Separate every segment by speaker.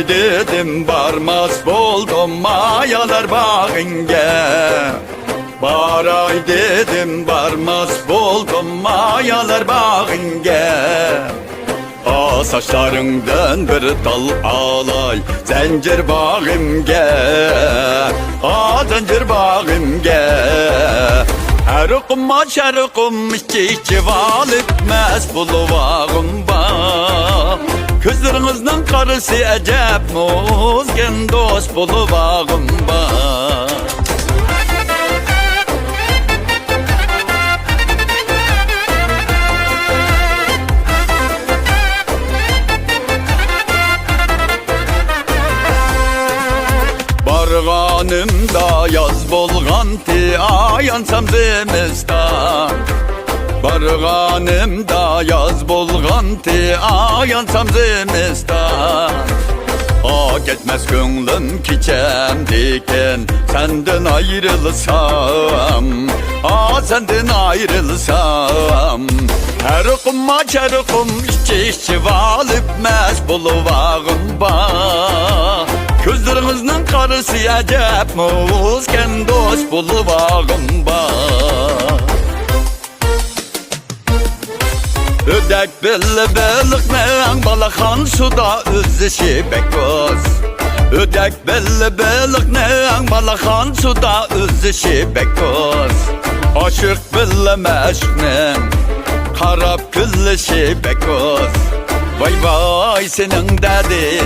Speaker 1: Baray dedim barmaz buldum mayalar bağınge. Baray dedim barmaz buldum mayalar bağınge. Saçlarından bir dal alay zincir bağımge. Zincir bağımge. Erukum şerukum iki val etmez buluvağım ba. Kızlarınızdan karısı ecep muzgen dost buluvağım ba. Barğanımda yaz bolğanti ayansam demistan. Barğanımda yaz bolğanti ayansam demistan. Gitmez gönlüm kiçem diken senden ayrılsam. Senden ayrılsam. Her okuma iki val etmez buluvağım ba. Gözlerinizden karısı acep muzken dost buluvağım ba. Ödek belli balık men balakan suda özleşi bekboz. Ödek belli balık men balakan suda özleşi bekboz. Aşık belli meşknen karab külleşi bekboz. Vay vay senin dedi.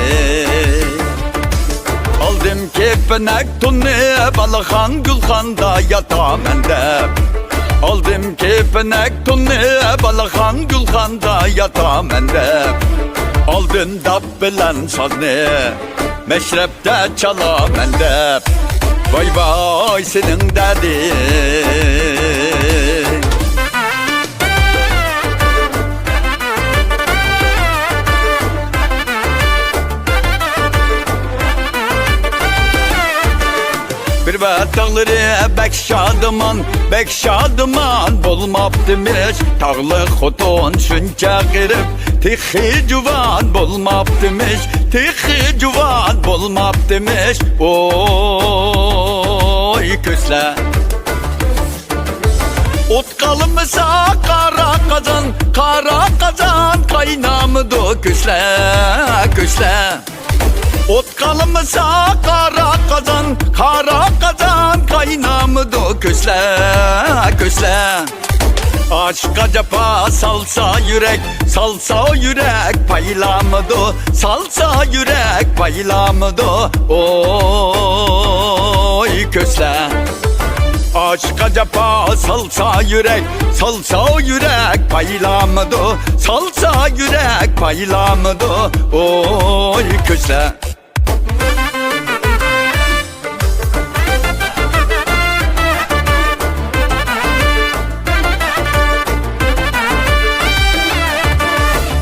Speaker 1: Aldım kepenek tunne balakan gülkanda yatam endep. Aldım kepenek tunne balakan gülkanda yatam endep. Aldım dap bilen sazne meşrepte çalam endep. Vay vay senin dedi. Bir dağları bek şadıman bulmaptımış. Tağlı xotun şunca girip tixi juvan bulmaptımış. Tixi juvan bulmaptımış. Oy kösle ot kalımsa kara kazan kaynamıdı kösle kösle. Ot kalımsa kara kazan kaynamıdı kösle kösle. Aşka cepa salsa yürek paylamıdı. Salsa yürek paylamıdı. Oy kösle. Aşka cepa salsa yürek paylamıdı. Salsa yürek paylamıdı. Oy kösle.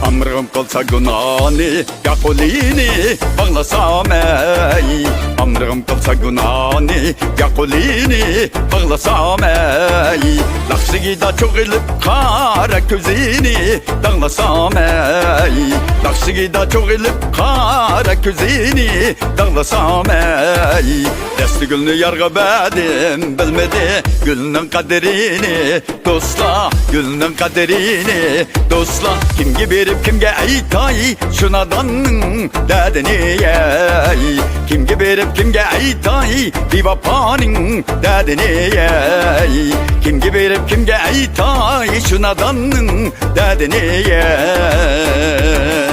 Speaker 1: Amrım kalsa günahını yakulini bağlasam ey. Amrım kalsa günahını yakulini bağlasam ey. Lakşıgi da çok ilip kara gözini dağlasam ey. Lakşıgi da çok ilip kara gözini dağlasam ey. Desti gülünü yargı bedim bilmedi gülünün kaderini. Dostla gülünün kaderini dostla. Kim gibi kimge aytay şunadan dedini yey. Kim gibi kimge aytay bir vapanın dedini yey. Kim gibi kimge aytay şunadan dedini yey.